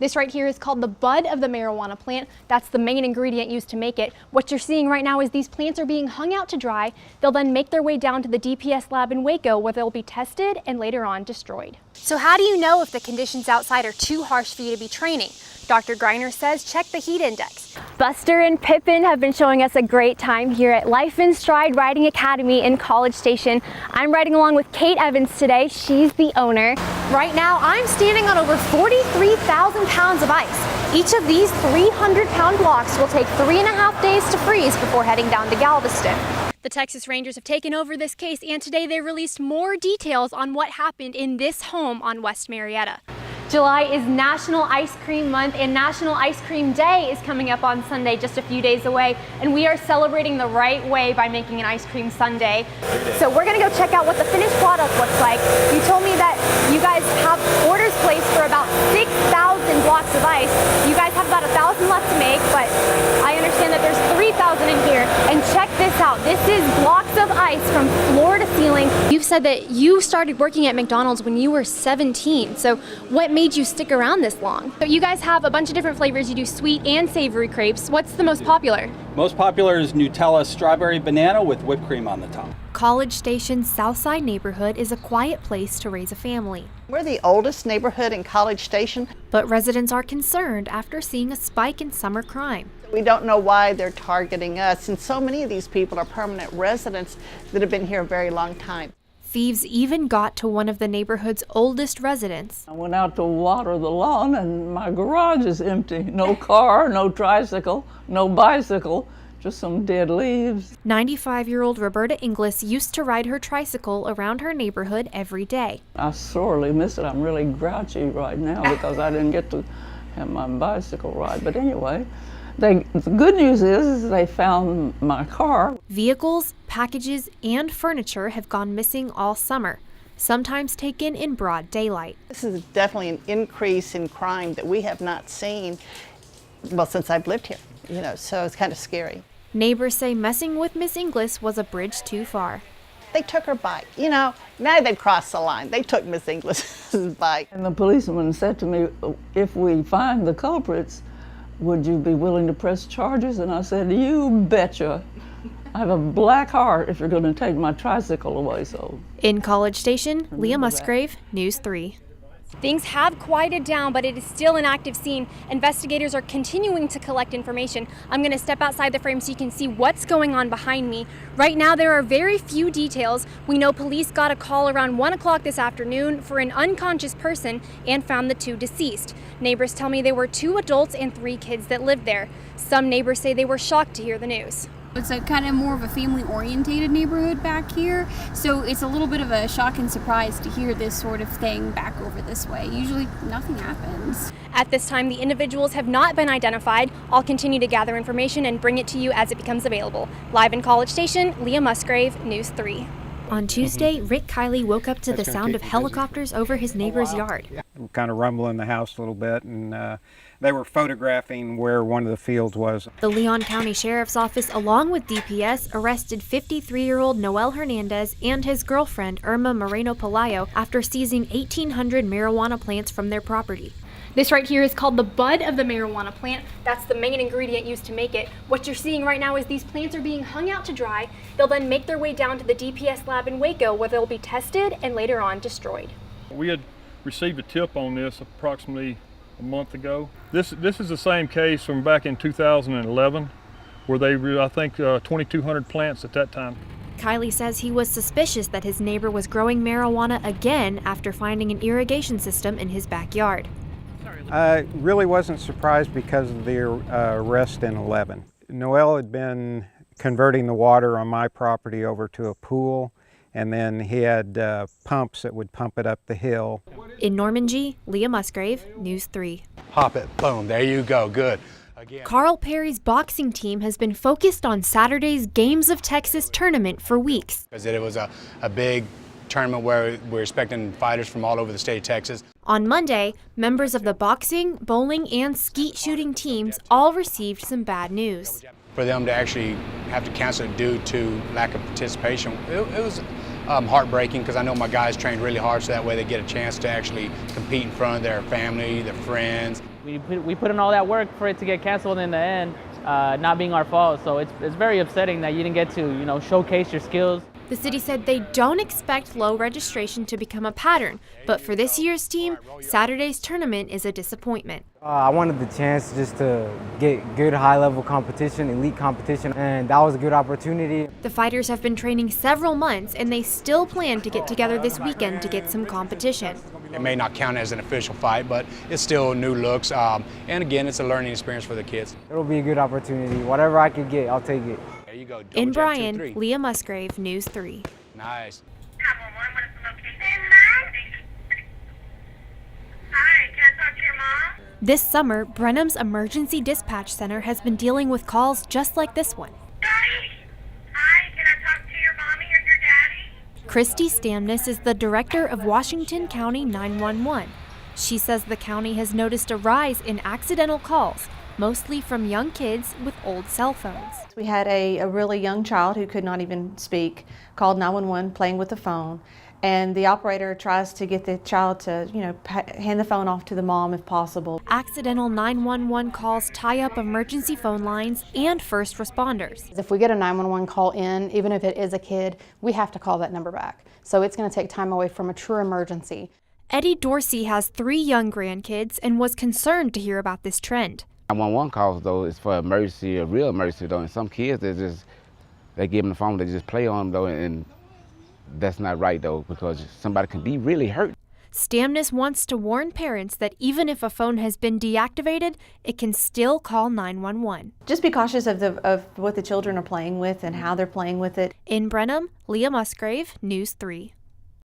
This right here is called the bud of the marijuana plant. That's the main ingredient used to make it. What you're seeing right now is these plants are being hung out to dry. They'll then make their way down to the DPS lab in Waco, where they'll be tested and later on destroyed. So how do you know if the conditions outside are too harsh for you to be training? Dr. Greiner says check the heat index. Buster and Pippin have been showing us a great time here at Life in Stride Riding Academy in College Station. I'm riding along with Kate Evans today. She's the owner. Right now, I'm standing on over 43,000 pounds of ice. Each of these 300-pound blocks will take 3.5 days to freeze before heading down to Galveston. The Texas Rangers have taken over this case, and today they released more details on what happened in this home on West Marietta. July is National Ice Cream Month, and National Ice Cream Day is coming up on Sunday, just a few days away, and we are celebrating the right way by making an ice cream sundae. So we're gonna go check out what the finished product looks like. You told me that you guys have orders placed for about 6,000 blocks of ice. You guys have about 1,000 left to make, but I understand that there's 3,000 in here. And check this out. This is blocks of ice from floor to ceiling. You've said that you started working at McDonald's when you were 17. So what made you stick around this long? So you guys have a bunch of different flavors. You do sweet and savory crepes. What's the most popular? Most popular is Nutella strawberry banana with whipped cream on the top. College Station's Southside neighborhood is a quiet place to raise a family. We're the oldest neighborhood in College Station. But residents are concerned after seeing a spike in summer crime. We don't know why they're targeting us, and so many of these people are permanent residents that have been here a very long time. Thieves even got to one of the neighborhood's oldest residents. I went out to water the lawn and my garage is empty. No car, no tricycle, no bicycle, just some dead leaves. 95-year-old Roberta Inglis used to ride her tricycle around her neighborhood every day. I sorely miss it. I'm really grouchy right now because I didn't get to have my bicycle ride. But anyway, the good news is they found my car. Vehicles, packages, and furniture have gone missing all summer, sometimes taken in broad daylight. This is definitely an increase in crime that we have not seen, well, since I've lived here, so it's kind of scary. Neighbors say messing with Miss Inglis was a bridge too far. They took her bike, now they've crossed the line. They took Miss Inglis's bike. And the policeman said to me, if we find the culprits, would you be willing to press charges? And I said, you betcha. I have a black heart if you're going to take my tricycle away. So. In College Station, Lia Musgrave, News 3. Things have quieted down, but it is still an active scene. Investigators are continuing to collect information. I'm going to step outside the frame so you can see what's going on behind me. Right now, there are very few details. We know police got a call around 1 o'clock this afternoon for an unconscious person and found the 2 deceased. Neighbors tell me there were 2 adults and 3 kids that lived there. Some neighbors say they were shocked to hear the news. It's a kind of more of a family-orientated neighborhood back here, so it's a little bit of a shock and surprise to hear this sort of thing back over this way. Usually nothing happens. At this time, the individuals have not been identified. I'll continue to gather information and bring it to you as it becomes available. Live in College Station, Lia Musgrave, News 3. On Tuesday, Rick Kiley woke up to the sound of helicopters over his neighbor's yard. Kind of rumbling the house a little bit, and they were photographing where one of the fields was. The Leon County Sheriff's Office, along with DPS, arrested 53-year-old Noel Hernandez and his girlfriend, Irma Moreno Pelayo, after seizing 1,800 marijuana plants from their property. This right here is called the bud of the marijuana plant. That's the main ingredient used to make it. What you're seeing right now is these plants are being hung out to dry. They'll then make their way down to the DPS lab in Waco, where they'll be tested and later on destroyed. We had received a tip on this approximately a month ago. This is the same case from back in 2011, where they I think 2,200 plants at that time. Kiley says he was suspicious that his neighbor was growing marijuana again after finding an irrigation system in his backyard. I really wasn't surprised because of the arrest in 11. Noel had been converting the water on my property over to a pool, and then he had pumps that would pump it up the hill. In Normandy, Lia Musgrave, News 3. Pop it, boom, there you go, good. Again. Carl Perry's boxing team has been focused on Saturday's Games of Texas tournament for weeks. It was a big tournament where we're expecting fighters from all over the state of Texas. On Monday, members of the boxing, bowling, and skeet shooting teams all received some bad news. For them to actually have to cancel it due to lack of participation, it was heartbreaking because I know my guys trained really hard so that way they get a chance to actually compete in front of their family, their friends. We put in all that work for it to get canceled in the end, not being our fault. So it's very upsetting that you didn't get to, showcase your skills. The city said they don't expect low registration to become a pattern, but for this year's team, Saturday's tournament is a disappointment. I wanted the chance just to get good high-level competition, elite competition, and that was a good opportunity. The fighters have been training several months, and they still plan to get together this weekend to get some competition. It may not count as an official fight, but it's still new looks, and again, it's a learning experience for the kids. It'll be a good opportunity. Whatever I could get, I'll take it. There you go. In Bryan, Lia Musgrave, News 3. Nice. This summer, Brenham's Emergency Dispatch Center has been dealing with calls just like this one. Hi, can I talk to your mommy or your daddy? Christy Stamness is the director of Washington County 911. She says the county has noticed a rise in accidental calls, mostly from young kids with old cell phones. We had a really young child who could not even speak, called 911 playing with the phone, and the operator tries to get the child to, hand the phone off to the mom if possible. Accidental 911 calls tie up emergency phone lines and first responders. If we get a 911 call in, even if it is a kid, we have to call that number back. So it's going to take time away from a true emergency. Eddie Dorsey has 3 young grandkids and was concerned to hear about this trend. 911 calls, though, is for emergency, a real emergency, though. And some kids, they give them the phone, they just play on them, though, and that's not right, though, because somebody can be really hurt. Stamness wants to warn parents that even if a phone has been deactivated, it can still call 911. Just be cautious of what the children are playing with and how they're playing with it. In Brenham, Lia Musgrave, News 3.